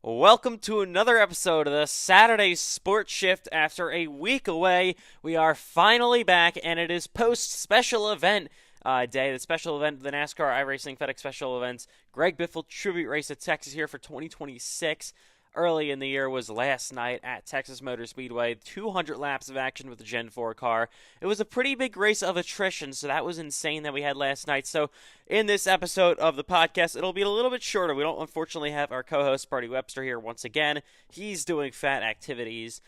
Welcome to another episode of the Saturday Sports Shift. After a week away, we are finally back, and it is post-special event day. The special event, the NASCAR iRacing FedEx Special Events Greg Biffle Tribute Race at Texas here for 2026. Early in the year was last night at Texas Motor Speedway. 200 laps of action with the Gen 4 car. It was a pretty big race of attrition, so that was insane that we had last night. So in this episode of the podcast, it'll be a little bit shorter. We don't unfortunately have our co-host Barty Webster here once again. He's doing fat activities,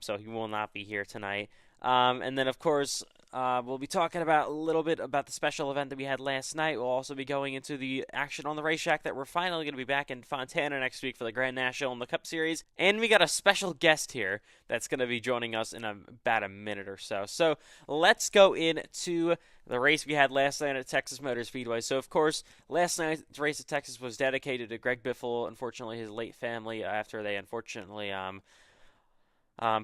so he will not be here tonight. And then, of course, we'll be talking about a little bit about the special event that we had last night. We'll also be going into the action on the racetrack that we're finally going to be back in Fontana next week for the Grand National and the Cup Series. And we got a special guest here that's going to be joining us in about a minute or so. So let's go into the race we had last night at Texas Motor Speedway. So, of course, last night's race at Texas was dedicated to Greg Biffle, unfortunately his late family, after they unfortunately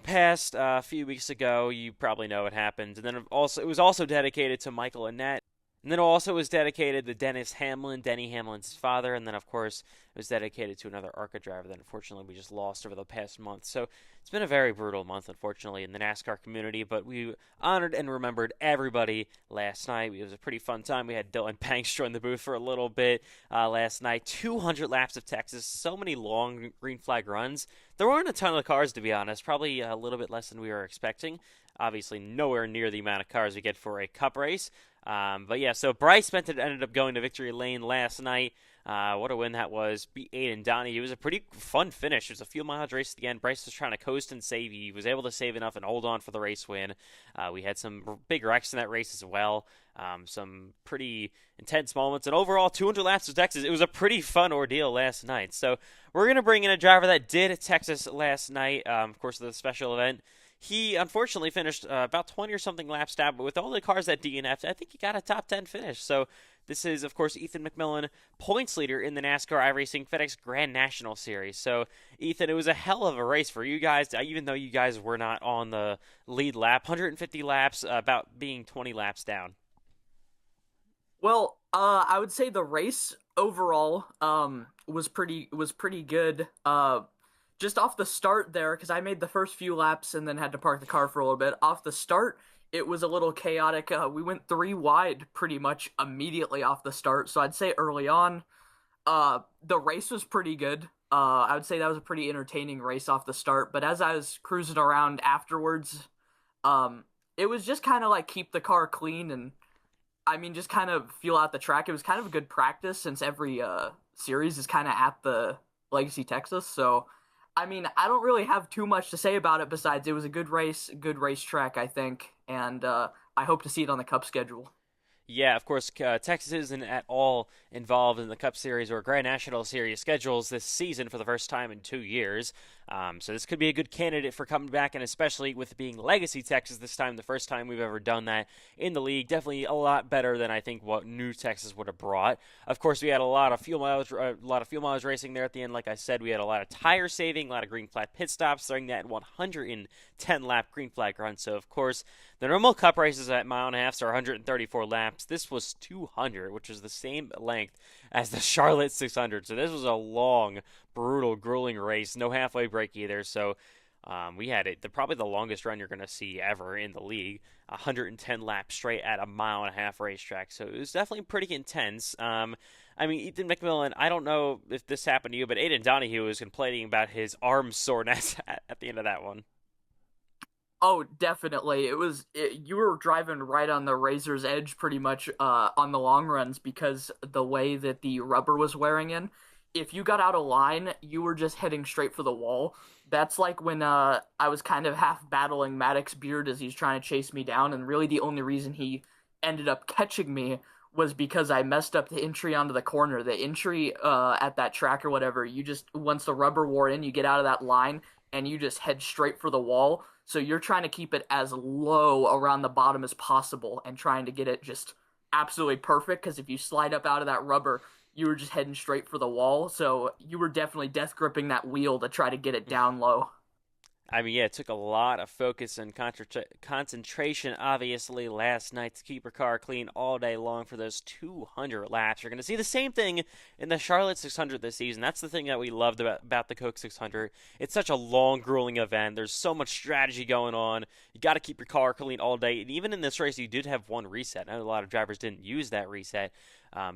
passed a few weeks ago. You probably know what happened. And then it was also dedicated to Michael Annett. And then it also was dedicated to Dennis Hamlin, Denny Hamlin's father. And then, of course, it was dedicated to another ARCA driver that unfortunately we just lost over the past month. So it's been a very brutal month, unfortunately, in the NASCAR community. But we honored and remembered everybody last night. It was a pretty fun time. We had Dylan Banks join the booth for a little bit last night. 200 laps of Texas. So many long green flag runs. There weren't a ton of cars, to be honest. Probably a little bit less than we were expecting. Obviously, nowhere near the amount of cars we get for a cup race. But yeah, so Bryce Benton ended up going to victory lane last night. What a win that was. Beat Aiden Donahue. It was a pretty fun finish. It was a few miles race at the end. Bryce was trying to coast and save. He was able to save enough and hold on for the race win. We had some big wrecks in that race as well. Some pretty intense moments. And overall, 200 laps of Texas. It was a pretty fun ordeal last night. So we're going to bring in a driver that did Texas last night, of course, the special event. He unfortunately finished about 20 or something laps down, but with all the cars that DNF'd, I think he got a top 10 finish. So this is, of course, Ethan McMillan, points leader in the NASCAR iRacing FedEx Grand National Series. So, Ethan, it was a hell of a race for you guys, even though you guys were not on the lead lap. 150 laps, about being 20 laps down. Well, I would say the race overall was pretty good. Just off the start there, because I made the first few laps and then had to park the car for a little bit. Off the start, it was a little chaotic. We went three wide pretty much immediately off the start. So I'd say early on, the race was pretty good. I would say that was a pretty entertaining race off the start. But as I was cruising around afterwards, it was just kind of like keep the car clean and, I mean, just kind of feel out the track. It was kind of a good practice since every series is kind of at the Legacy Texas. So, I mean, I don't really have too much to say about it besides it was a good race, good racetrack, I think, and I hope to see it on the Cup schedule. Yeah, of course, Texas isn't at all involved in the Cup Series or Grand National Series schedules this season for the first time in 2 years. So this could be a good candidate for coming back, and especially with being Legacy Texas this time, the first time we've ever done that in the league. Definitely a lot better than I think what New Texas would have brought. Of course, we had a lot of fuel mileage racing there at the end. Like I said, we had a lot of tire saving, a lot of green flag pit stops, during that 110 lap green flag run. So of course, the normal Cup races at mile and a half are 134 laps. This was 200, which is the same length as the Charlotte 600. So this was a long, brutal, grueling race. No halfway break either. So we had it probably the longest run you're going to see ever in the league. 110 laps straight at a mile and a half racetrack. So it was definitely pretty intense. I mean, Ethan McMillan, I don't know if this happened to you, but Aiden Donahue was complaining about his arm soreness at the end of that one. Oh, definitely. You were driving right on the razor's edge pretty much on the long runs because the way that the rubber was wearing in. If you got out of line, you were just heading straight for the wall. That's like when I was kind of half battling Maddox Beard as he's trying to chase me down, and really the only reason he ended up catching me was because I messed up the entry onto the corner. The entry at that track or whatever, you just, once the rubber wore in, you get out of that line and you just head straight for the wall. So you're trying to keep it as low around the bottom as possible and trying to get it just absolutely perfect, because if you slide up out of that rubber, you were just heading straight for the wall. So you were definitely death gripping that wheel to try to get it down low. I mean, yeah, it took a lot of focus and concentration, obviously, last night to keep her car clean all day long for those 200 laps. You're going to see the same thing in the Charlotte 600 this season. That's the thing that we loved about the Coke 600. It's such a long, grueling event. There's so much strategy going on. You got to keep your car clean all day. And even in this race, you did have one reset. I know a lot of drivers didn't use that reset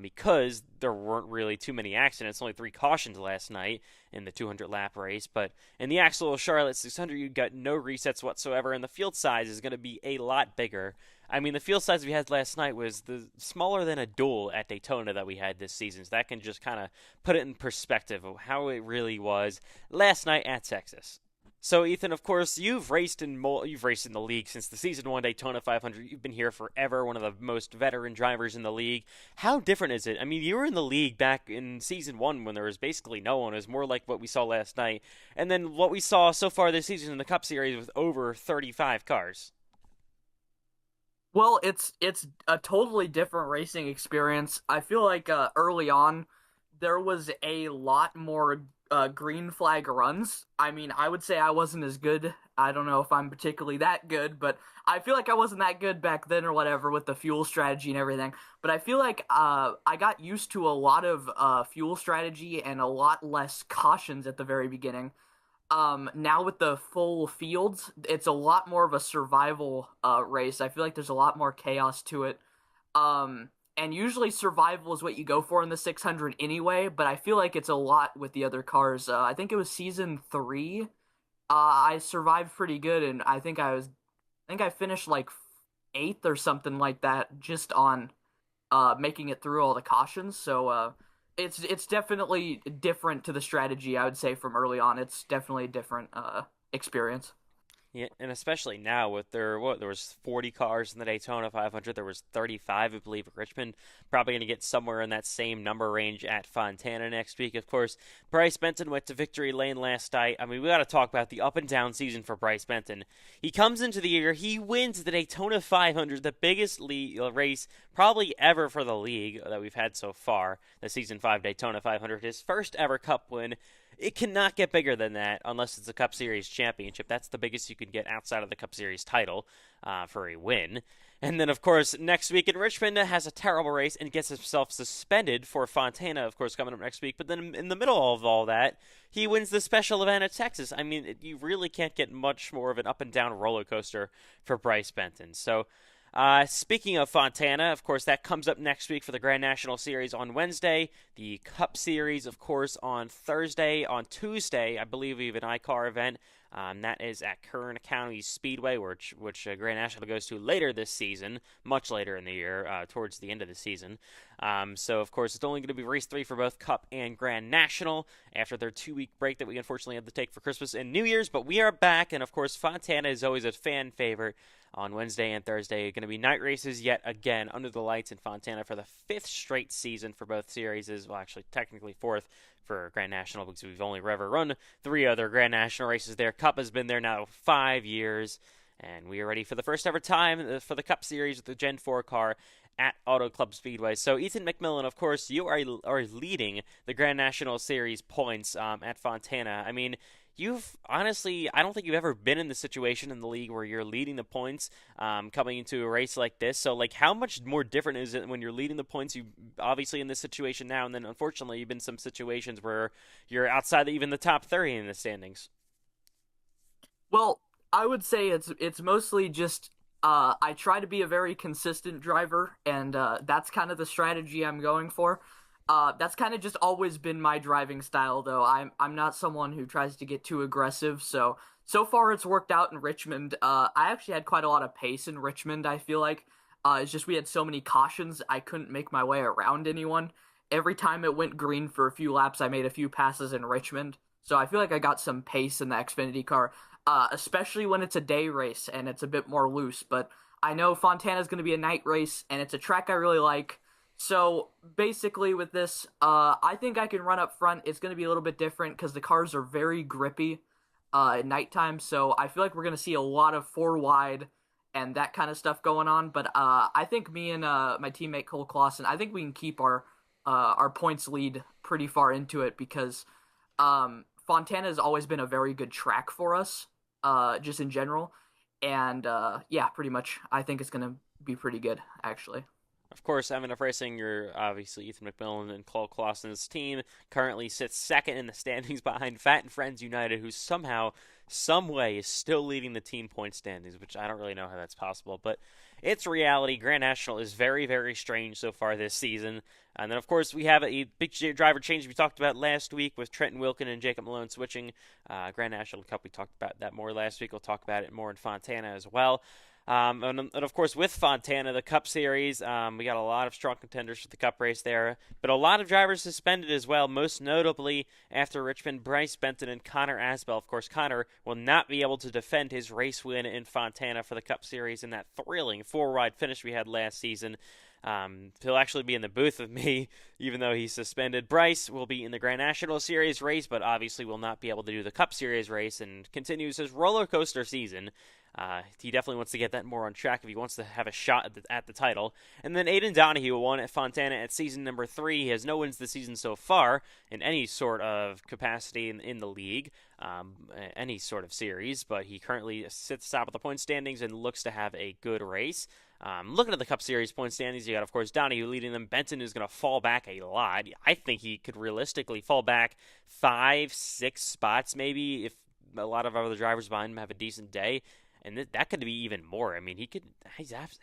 because there weren't really too many accidents. Only three cautions last night in the 200 lap race. But in the actual Charlotte 600, you got no resets whatsoever, and the field size is going to be a lot bigger. I mean, the field size we had last night was the smaller than a duel at Daytona that we had this season. So that can just kind of put it in perspective of how it really was last night at Texas. So Ethan, of course, you've raced in the league since the season one Daytona 500. You've been here forever, one of the most veteran drivers in the league. How different is it? I mean, you were in the league back in season one when there was basically no one. It was more like what we saw last night, and then what we saw so far this season in the Cup Series with over 35 cars. Well, it's a totally different racing experience. I feel like early on there was a lot more green flag runs. I mean, I would say I wasn't as good. I don't know if I'm particularly that good, but I feel like I wasn't that good back then or whatever with the fuel strategy and everything. But I feel like I got used to a lot of fuel strategy and a lot less cautions at the very beginning. Now with the full fields, it's a lot more of a survival race. I feel like there's a lot more chaos to it. And usually survival is what you go for in the 600 anyway, but I feel like it's a lot with the other cars. I think it was season 3. I survived pretty good, and I think I finished like 8th or something like that, just on making it through all the cautions. So it's definitely different to the strategy, I would say, from early on. It's definitely a different experience. Yeah, and especially now with there was 40 cars in the Daytona 500, there was 35, I believe, at Richmond. Probably going to get somewhere in that same number range at Fontana next week. Of course, Bryce Benton went to victory lane last night. I mean, we got to talk about the up and down season for Bryce Benton. He comes into the year, he wins the Daytona 500, the biggest race probably ever for the league that we've had so far. The season 5 Daytona 500, his first ever Cup win. It cannot get bigger than that unless it's a Cup Series championship. That's the biggest you can get outside of the Cup Series title for a win. And then, of course, next week in Richmond has a terrible race and gets himself suspended for Fontana, of course, coming up next week. But then in the middle of all that, he wins the special event at Texas. I mean, you really can't get much more of an up and down roller coaster for Bryce Benton. So speaking of Fontana, of course, that comes up next week for the Grand National Series on Wednesday. The Cup Series, of course, on Thursday. On Tuesday, I believe we have an iCar event. That is at Kern County Speedway, which Grand National goes to later this season, much later in the year, towards the end of the season. So, of course, it's only going to be race 3 for both Cup and Grand National after their 2-week break that we unfortunately had to take for Christmas and New Year's. But we are back, and, of course, Fontana is always a fan favorite on Wednesday and Thursday. Going to be night races yet again under the lights in Fontana for the 5th straight season for both series. Well, actually, technically 4th for Grand National because we've only ever run 3 other Grand National races there. Cup has been there now 5 years, and we are ready for the first ever time for the Cup Series with the Gen 4 car at Auto Club Speedway. So, Ethan McMillan, of course, you are leading the Grand National Series points at Fontana. I mean, you've honestly, I don't think you've ever been in the situation in the league where you're leading the points coming into a race like this. So, like, how much more different is it when you're leading the points? You obviously in this situation now, and then unfortunately, you've been in some situations where you're outside even the top 30 in the standings. Well, I would say it's mostly just I try to be a very consistent driver, and that's kind of the strategy I'm going for. That's kind of just always been my driving style, though. I'm not someone who tries to get too aggressive, so far it's worked out in Richmond. I actually had quite a lot of pace in Richmond, I feel like. It's just we had so many cautions, I couldn't make my way around anyone. Every time it went green for a few laps, I made a few passes in Richmond. So I feel like I got some pace in the Xfinity car, especially when it's a day race and it's a bit more loose. But I know Fontana's going to be a night race, and it's a track I really like. So basically, with this, I think I can run up front. It's going to be a little bit different because the cars are very grippy at nighttime. So I feel like we're going to see a lot of four wide and that kind of stuff going on. But I think me and my teammate Cole Clausen, I think we can keep our points lead pretty far into it because Fontana has always been a very good track for us. just in general. And yeah, pretty much, I think it's gonna be pretty good actually. Of course, Evan Racing, you're obviously Ethan McMillan and Cole Clausen's team currently sits second in the standings behind Fat and Friends United, who somehow, some way, is still leading the team point standings, which I don't really know how that's possible, but it's reality. Grand National is very, very strange so far this season. And then, of course, we have a big driver change we talked about last week with Trenton Wilkin and Jacob Malone switching. Grand National Cup, we talked about that more last week. We'll talk about it more in Fontana as well. And of course, with Fontana, the Cup Series, we got a lot of strong contenders for the Cup race there, but a lot of drivers suspended as well, most notably after Richmond, Bryce Benton and Connor Asbell. Of course, Connor will not be able to defend his race win in Fontana for the Cup Series in that thrilling four-wide finish we had last season. He'll actually be in the booth with me, even though he's suspended. Bryce will be in the Grand National Series race, but obviously will not be able to do the Cup Series race and continues his roller coaster season. He definitely wants to get that more on track if he wants to have a shot at the title. And then Aiden Donahue won at Fontana at season number 3. He has no wins this season so far in any sort of capacity in the league, any sort of series, but he currently sits top of the point standings and looks to have a good race. Looking at the Cup Series point standings, you got, of course, Donahue leading them. Benton is going to fall back a lot. I think he could realistically fall back 5-6 spots maybe if a lot of other drivers behind him have a decent day. And that could be even more. I mean, he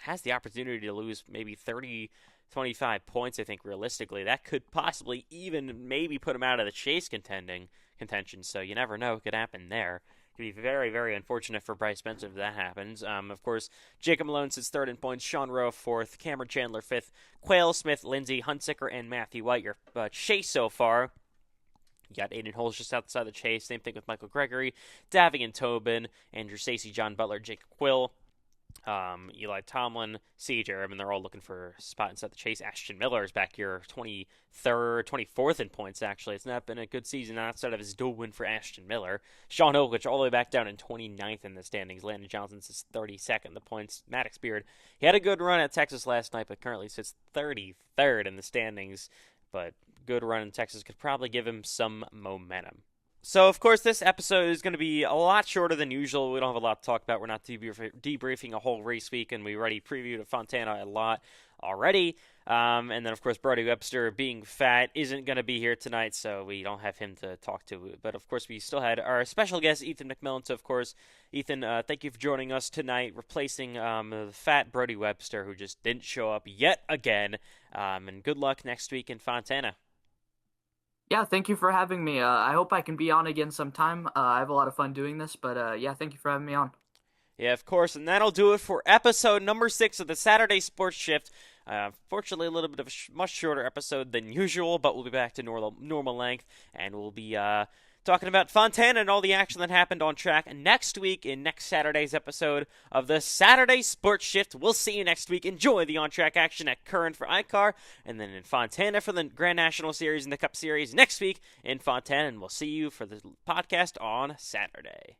has the opportunity to lose maybe 30, 25 points, I think, realistically. That could possibly even maybe put him out of the chase contention. So you never know what could happen there. It could be very, very unfortunate for Bryce Benson if that happens. Of course, Jacob Malone sits third in points, Sean Rowe fourth, Cameron Chandler fifth, Quayle, Smith, Lindsay, Huntsicker, and Matthew White. Your chase so far. You got Aiden Holes just outside the chase. Same thing with Michael Gregory, Davian Tobin, Andrew Stacey, John Butler, Jake Quill, Eli Tomlin, C.J. Urban. They're all looking for a spot inside the chase. Ashton Miller is back here, 23rd, 24th in points, actually. It's not been a good season outside of his dual win for Ashton Miller. Sean Oakridge all the way back down in 29th in the standings. Landon Johnson's is 32nd in the points. Maddox Beard, he had a good run at Texas last night, but currently sits 33rd in the standings. But good run in Texas could probably give him some momentum. So, of course, this episode is going to be a lot shorter than usual. We don't have a lot to talk about. We're not debriefing a whole race week, and we already previewed Fontana a lot already. And then, of course, Brody Webster, being fat, isn't going to be here tonight, so we don't have him to talk to. But, of course, we still had our special guest, Ethan McMillan. So, of course, Ethan, thank you for joining us tonight, replacing the fat Brody Webster, who just didn't show up yet again. And good luck next week in Fontana. Yeah, thank you for having me. I hope I can be on again sometime. I have a lot of fun doing this, but yeah, thank you for having me on. Yeah, of course, and that'll do it for episode number 6 of the Saturday Sports Shift. Fortunately, a little bit of a much shorter episode than usual, but we'll be back to normal length, and we'll be talking about Fontana and all the action that happened on track next week in next Saturday's episode of the Saturday Sports Shift. We'll see you next week. Enjoy the on-track action at Curran for iCar, and then in Fontana for the Grand National Series and the Cup Series next week in Fontana, and we'll see you for the podcast on Saturday.